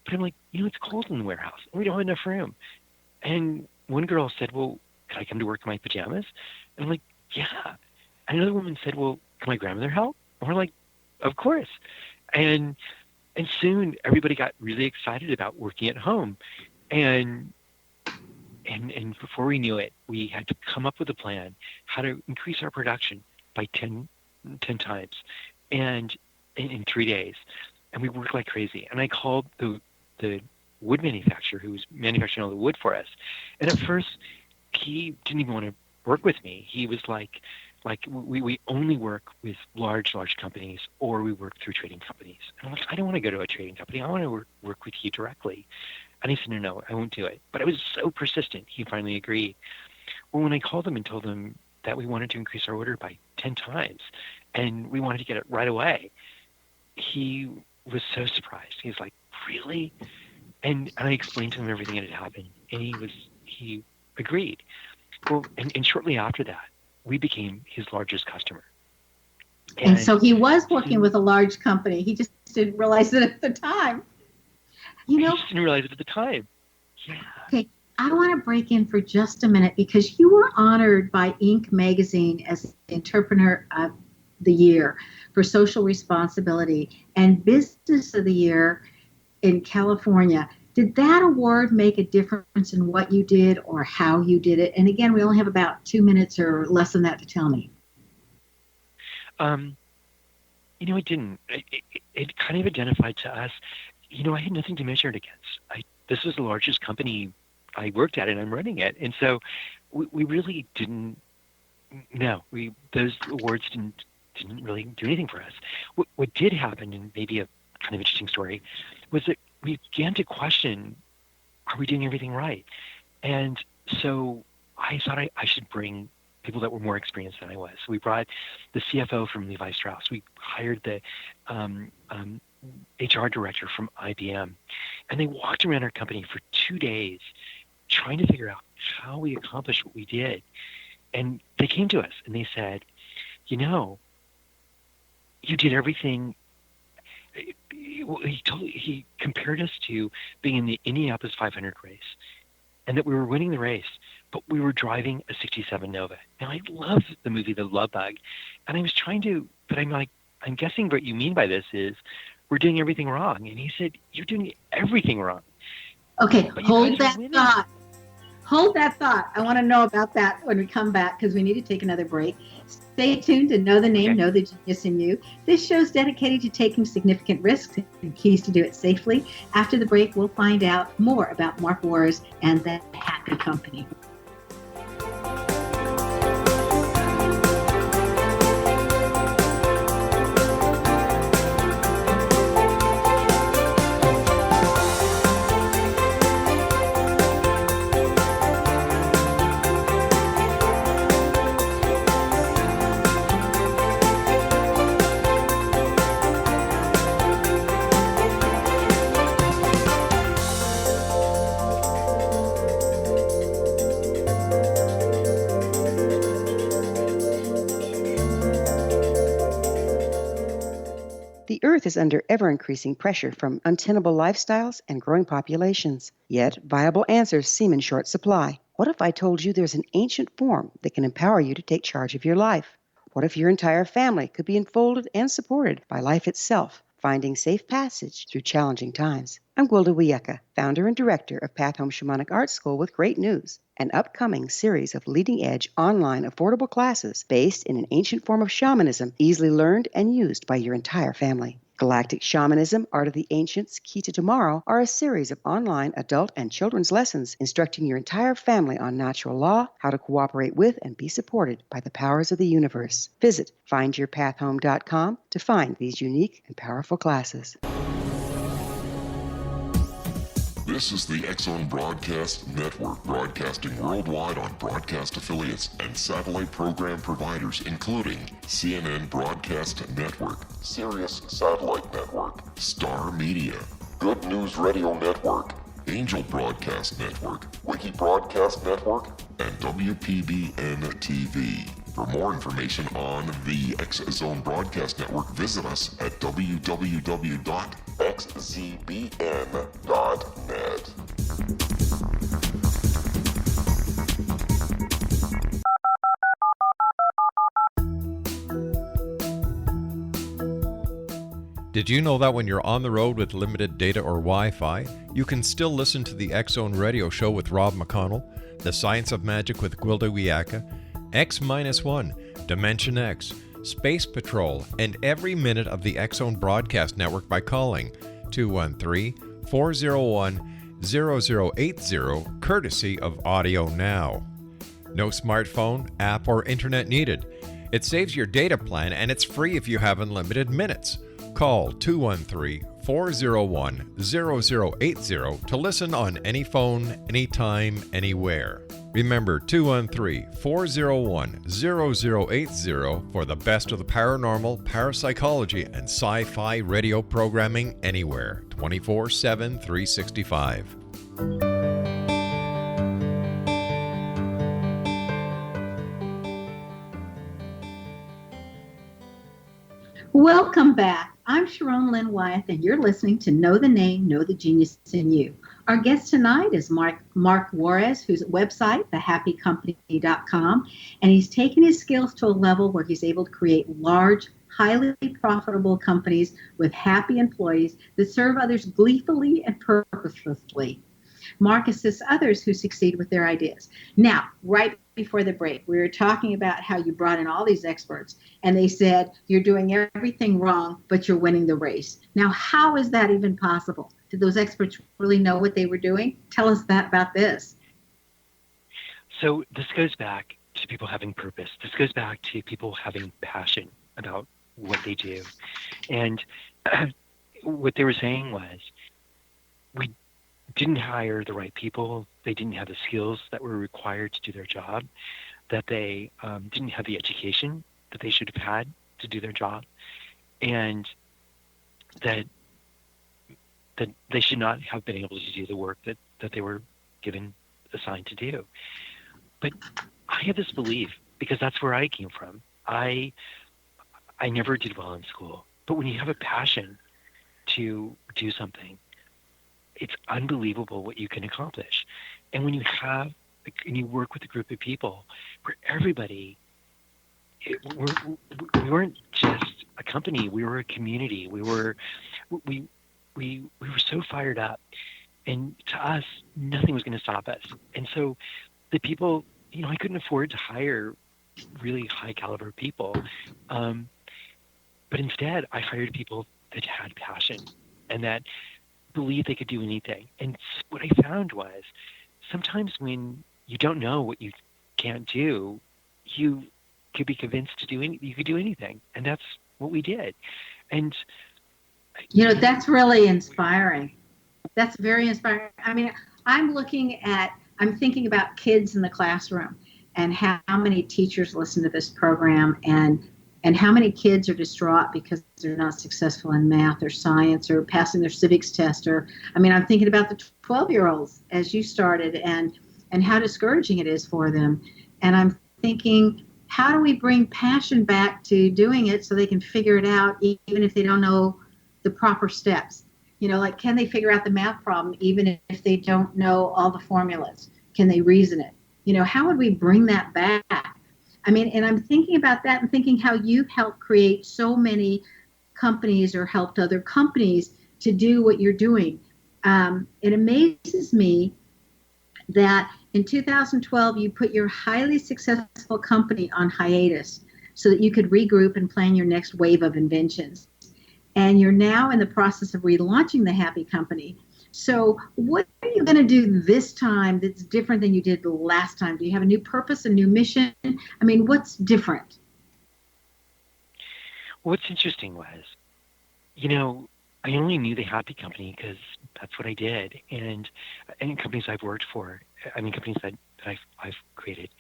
But I'm like, it's cold in the warehouse and we don't have enough room. And one girl said, well, could I come to work in my pajamas? And I'm like, yeah. And another woman said, well, can my grandmother help? And we're like, of course. And soon everybody got really excited about working at home. And before we knew it, we had to come up with a plan how to increase our production by 10 times and in 3 days. And we worked like crazy. And I called the wood manufacturer who was manufacturing all the wood for us. And at first, he didn't even want to work with me. He was like we only work with large companies, or we work through trading companies. And I'm like, I don't want to go to a trading company. I want to work with you directly. And he said, no, I won't do it. But I was so persistent, he finally agreed. Well, when I called him and told him that we wanted to increase our order by 10 times, and we wanted to get it right away, he was so surprised. He was like, really? And I explained to him everything that had happened, and he agreed. Well, and shortly after that, we became his largest customer. And so he was working with a large company. He just didn't realize it at the time. I just didn't realize it at the time. Yeah. Okay, I want to break in for just a minute because you were honored by Inc. magazine as the Entrepreneur of the Year for social responsibility and Business of the Year in California. Did that award make a difference in what you did or how you did it? And again, we only have about 2 minutes or less than that to tell me. It didn't. It kind of identified to us, I had nothing to measure it against. This was the largest company I worked at, and I'm running it. And so we really didn't, those awards didn't really do anything for us. What did happen, and maybe a kind of interesting story, was that we began to question, are we doing everything right? And so I thought I should bring people that were more experienced than I was. So we brought the CFO from Levi Strauss. We hired the HR director from IBM. And they walked around our company for 2 days trying to figure out how we accomplished what we did. And they came to us and they said, you did everything. He compared us to being in the Indianapolis 500 race, and that we were winning the race, but we were driving a 67 Nova. Now, I love the movie The Love Bug, and I was trying to, but I'm like, I'm guessing what you mean by this is we're doing everything wrong. And he said, you're doing everything wrong. Okay, hold that thought. Hold that thought. I want to know about that when we come back because we need to take another break. Stay tuned to Know the Name, Okay. Know the Genius in You. This show is dedicated to taking significant risks and keys to do it safely. After the break, we'll find out more about Mark Juarez and the Happy Company. The Earth is under ever-increasing pressure from untenable lifestyles and growing populations. Yet, viable answers seem in short supply. What if I told you there's an ancient form that can empower you to take charge of your life? What if your entire family could be enfolded and supported by life itself, finding safe passage through challenging times? I'm Gwilda Wiyaka, founder and director of Path Home Shamanic Art School with great news, an upcoming series of leading-edge online affordable classes based in an ancient form of shamanism easily learned and used by your entire family. Galactic Shamanism, Art of the Ancients, Key to Tomorrow are a series of online adult and children's lessons instructing your entire family on natural law, how to cooperate with and be supported by the powers of the universe. Visit findyourpathhome.com to find these unique and powerful classes. This is the X-Zone Broadcast Network, broadcasting worldwide on broadcast affiliates and satellite program providers, including CNN Broadcast Network, Sirius Satellite Network, Star Media, Good News Radio Network, Angel Broadcast Network, Wiki Broadcast Network, and WPBN TV. For more information on the X-Zone Broadcast Network, visit us at www.xzbn.net. Did you know that when you're on the road with limited data or Wi-Fi, you can still listen to the X-Zone Radio Show with Rob McConnell, The Science of Magic with Gwilda Wiyaka, X-1, Dimension X, Space Patrol, and every minute of the X-Zone Broadcast Network by calling 213-401-0080, courtesy of Audio Now. No smartphone, app, or internet needed. It saves your data plan and it's free if you have unlimited minutes. Call 213-401-0080 to listen on any phone, anytime, anywhere. Remember 213-401-0080 for the best of the paranormal, parapsychology, and sci-fi radio programming anywhere, 24/7, 365. Welcome back. I'm Sharon Lynn Wyeth, and you're listening to Know the Name, Know the Genius in You. Our guest tonight is Mark Juarez, whose website, thehappycompany.com, and he's taken his skills to a level where he's able to create large, highly profitable companies with happy employees that serve others gleefully and purposefully. Mark assists others who succeed with their ideas. Now, right before the break, we were talking about how you brought in all these experts and they said you're doing everything wrong, but you're winning the race. Now, how is that even possible? Did those experts really know what they were doing? Tell us that about this. So this goes back to people having purpose. This goes back to people having passion about what they do. And what they were saying was, we didn't hire the right people. They didn't have the skills that were required to do their job, that they didn't have the education that they should have had to do their job, and that they should not have been able to do the work that they were assigned to do. But I have this belief, because that's where I came from. I never did well in school, but when you have a passion to do something, it's unbelievable what you can accomplish. And when you work with a group of people where everybody, we weren't just a company, we were a community. We were so fired up. And to us, nothing was going to stop us. And so the people, I couldn't afford to hire really high caliber people. Um, but instead, I hired people that had passion and that believed they could do anything. And what I found was sometimes when you don't know what you can't do, you could be convinced to you could do anything. And that's what we did. And That's really inspiring. That's very inspiring. I mean, I'm thinking about kids in the classroom and how many teachers listen to this program and how many kids are distraught because they're not successful in math or science or passing their civics test. Or, I mean, I'm thinking about the 12-year-olds as you started and how discouraging it is for them. And I'm thinking, how do we bring passion back to doing it so they can figure it out even if they don't know the proper steps? Like, can they figure out the math problem even if they don't know all the formulas? Can they reason it? How would we bring that back? I mean, and I'm thinking about that and thinking how you've helped create so many companies or helped other companies to do what you're doing. It amazes me that in 2012, you put your highly successful company on hiatus so that you could regroup and plan your next wave of inventions. And you're now in the process of relaunching the Happy Company. So what are you going to do this time that's different than you did the last time? Do you have a new purpose, a new mission? I mean, what's different? what's interesting was, I only knew the Happy Company because that's what I did. And companies I've worked for, companies that I've created,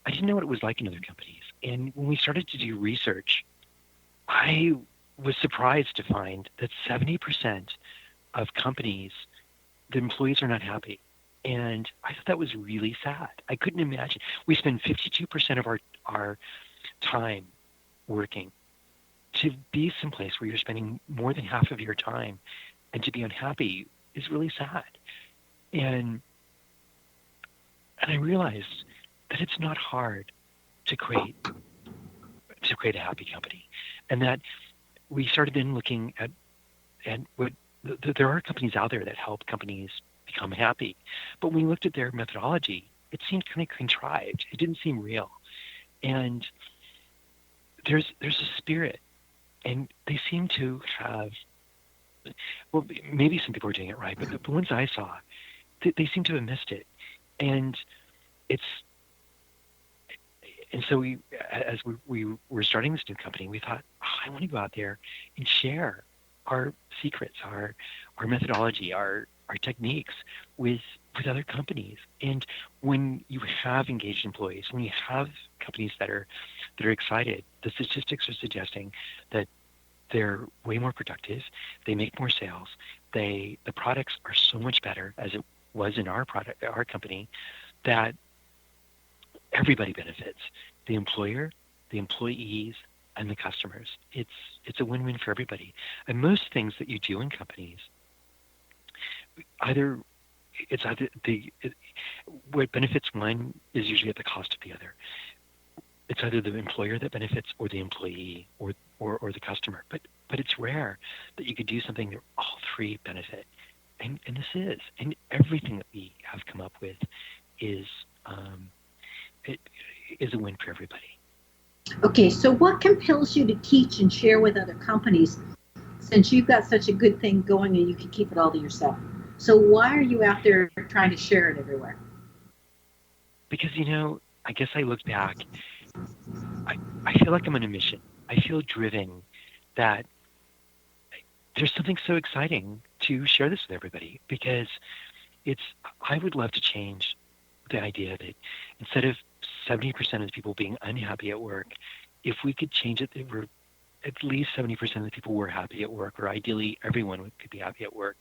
I didn't know what it was like in other companies. And when we started to do research, I was surprised to find that 70% of companies, the employees are not happy. And I thought that was really sad. I couldn't imagine. We spend 52% of our time working. To be someplace where you're spending more than half of your time and to be unhappy is really sad. And I realized that it's not hard to create a happy company. And that we started then looking at what there are companies out there that help companies become happy. But when we looked at their methodology, it seemed kind of contrived. It didn't seem real. And there's a spirit, and they seem to have, well, maybe some people are doing it right, but the ones I saw, they seem to have missed it. And so as we were starting this new company, we thought, I want to go out there and share our secrets, our methodology, our techniques with other companies. And when you have engaged employees, when you have companies that are excited, the statistics are suggesting that they're way more productive, they make more sales, the products are so much better as it was in our company, that everybody benefits. The employer, the employees, and the customers. It's a win-win for everybody. And most things that you do in companies, what benefits one is usually at the cost of the other. It's either the employer that benefits or the employee or the customer. But it's rare that you could do something that all three benefit. And this is. And everything that we have come up with is a win for everybody. Okay, so what compels you to teach and share with other companies since you've got such a good thing going and you can keep it all to yourself? So why are you out there trying to share it everywhere? Because, I guess I look back, I feel like I'm on a mission. I feel driven that there's something so exciting to share this with everybody, because I would love to change the idea that instead of 70% of the people being unhappy at work, if we could change it, that we're at least 70% of the people were happy at work, or ideally everyone could be happy at work,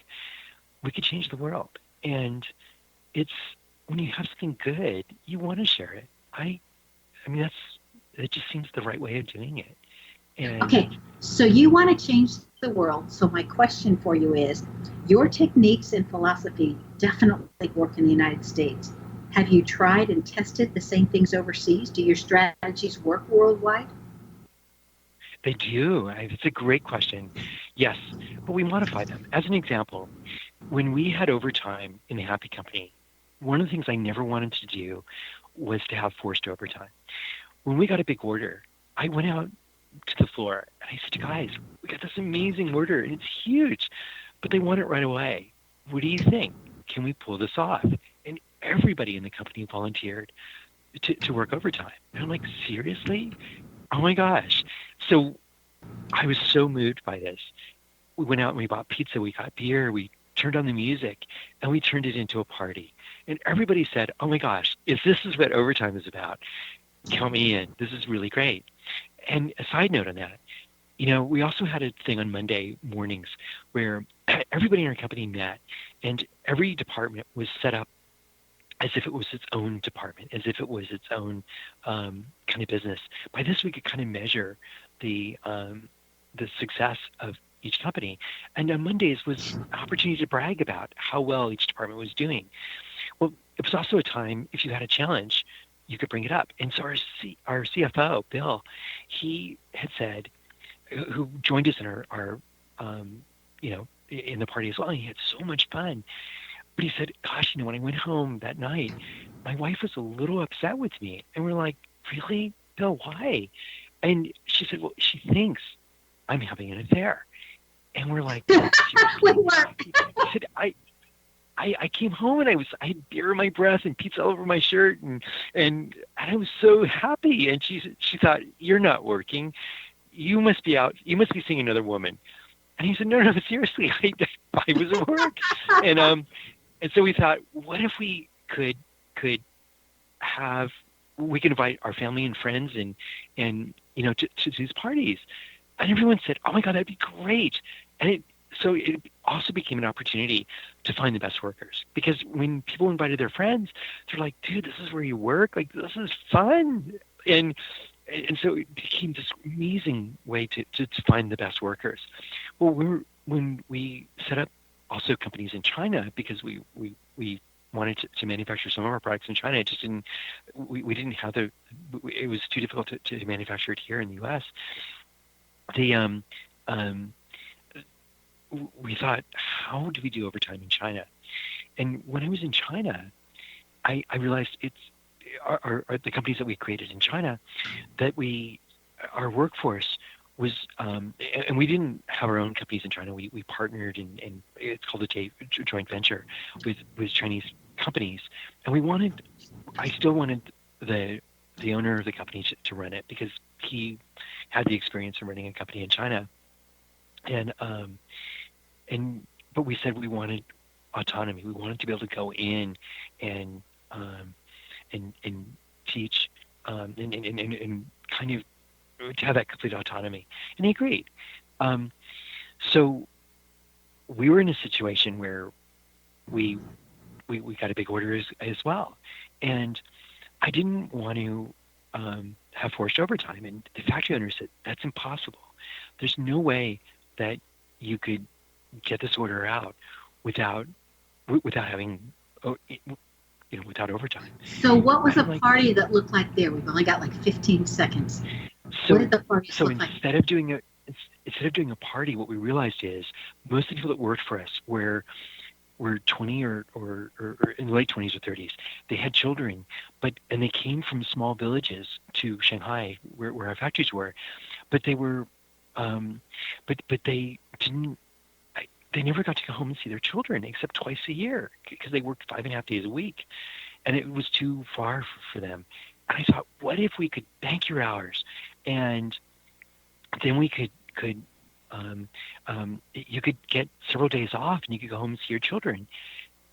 we could change the world. And it's when you have something good, you want to share it. It just seems the right way of doing it. And okay, so you want to change the world. So my question for you is, your techniques and philosophy definitely work in the United States. Have you tried and tested the same things overseas? Do your strategies work worldwide? They do. It's a great question. Yes, but we modify them. As an example, When we had overtime in the Happy Company, one of the things I never wanted to do was to have forced overtime. When we got a big order, I went out to the floor and I said, guys, we got this amazing order and it's huge, but they want it right away. What do you think? Can we pull this off? And everybody in the company volunteered to work overtime. And I'm like, seriously? Oh my gosh. So I was so moved by this. We went out and we bought pizza, we got beer, we turned on the music, and we turned it into a party. And everybody said, oh my gosh, if this is what overtime is about, count me in. This is really great. And a side note on that, we also had a thing on Monday mornings where everybody in our company met, and every department was set up as if it was its own department, as if it was its own kind of business. By this, we could kind of measure the success of each company. And on Mondays was an opportunity to brag about how well each department was doing. Well, it was also a time, if you had a challenge, you could bring it up. And so our CFO, Bill, he had said, who joined us in our in the party as well, and he had so much fun. But he said, gosh, when I went home that night, my wife was a little upset with me. And we're like, really, Bill, why? And she said, well, she thinks I'm having an affair. And we're like, he said, I came home and I had beer in my breath and pizza all over my shirt and I was so happy. And she thought, you're not working. You must be out. You must be seeing another woman. And he said, no, seriously, I was at work. And so we thought, what if we could invite our family and friends and to these parties. And everyone said, oh my God, that'd be great. And so it also became an opportunity to find the best workers, because when people invited their friends, they're like, dude, this is where you work. Like, this is fun. And so it became this amazing way to find the best workers. Well, when we set up also companies in China, because we wanted to manufacture some of our products in China, it just didn't, we didn't have it was too difficult to manufacture it here in the U.S. We thought, how do we do overtime in China? And when I was in China, I realized the companies that we created in China, that our workforce was, and we didn't have our own companies in China. We partnered and it's called a joint venture with Chinese companies. And I still wanted the owner of the company to run it, because he had the experience of running a company in China. But we said we wanted autonomy. We wanted to be able to go in and teach and kind of to have that complete autonomy. And he agreed. So we were in a situation where we got a big order as well, and I didn't want to have forced overtime. And the factory owner said, that's impossible. There's no way that you could get this order out without having, without overtime. So what was a party that looked like there? We've only got like 15 seconds. What did the party look like? Instead of doing a party, what we realized is most of the people that worked for us were 20 or in the late 20s or 30s. They had children, and they came from small villages to Shanghai, where our factories were, but they were, but they didn't. They never got to go home and see their children except twice a year, because they worked 5.5 days a week, and it was too far for them. And I thought, what if we could bank your hours, and then we could you could get several days off and you could go home and see your children.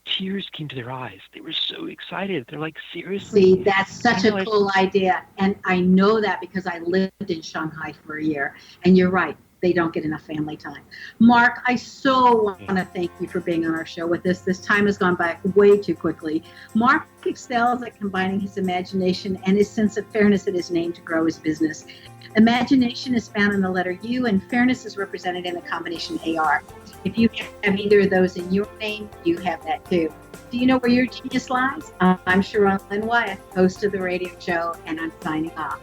Tears came to their eyes. They were so excited. They're like, seriously? See, that's such a cool idea. And I know that because I lived in Shanghai for a year. And you're right. They don't get enough family time. Mark, I so want to thank you for being on our show with us. This time has gone by way too quickly. Mark excels at combining his imagination and his sense of fairness in his name to grow his business. Imagination is found in the letter U, and fairness is represented in the combination AR. If you have either of those in your name, you have that too. Do you know where your genius lies? I'm Sharon Lynn Wyatt, host of the radio show, and I'm signing off.